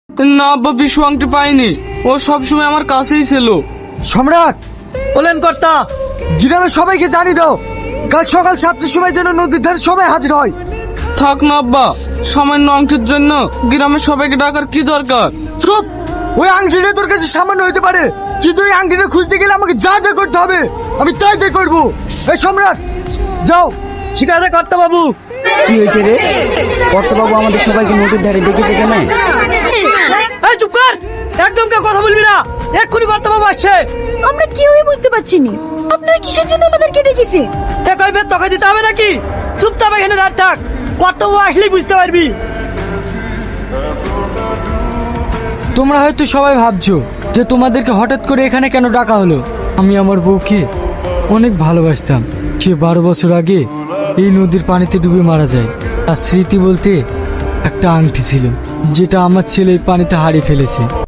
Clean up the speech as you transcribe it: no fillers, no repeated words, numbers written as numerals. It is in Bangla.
না আব্বা, বিশু আংটি পাইনি। ও সবসময় আমার কাছেই ছিল। সম্রাট, বলেন কর্তা। গ্রামের সবাইকে জানিয়ে দাও কাল সকাল 7টার সময় যেন নদীর ধারে সবাই হাজির হয়। থাক না আব্বা, সামান্য আংটির জন্য গ্রামের সবাইকে ডাকার কি দরকার? চুপ! ওই আংটিটা তোর কাছে সামান্য হতে পারে, কিন্তু ওই আংটিটা খুঁজতে গেলে আমাকে যা যা করতে হবে আমি তাই করবো। এই সম্রাট, যাও। ঠিক আছে কর্তা বাবু। কি হয়েছে রে? কর্তাবাবু আমাদের সবাইকে নদীর ধারে ডেকেছে কেন? এই চুপ কর, একদম কেউ কথা বলবি না। এক্ষুনি কর্তা বাবু আসছে। আমরা কেউই বুঝতে পারছি না আপনারা কিসের জন্য আমাদেরকে ডেকেছে। এ কইবে তোকে দিতে হবে নাকি? চুপচাপ এখানে দাঁড় থাক, কর্তা বাবু আসলেই বুঝতে পারবি। তোমরা হয়তো সবাই ভাবছো যে তোমাদেরকে হঠাৎ করে এখানে কেন ডাকা হলো। আমি আমার বউকে অনেক ভালোবাসতাম। সে 12 বছর আগে এই নদীর পানিতে ডুবে মারা যায়। তার স্মৃতি বলতে একটা আংটি ছিল, যেটা আমার ছেলে এই পানিতে হারিয়ে ফেলেছে।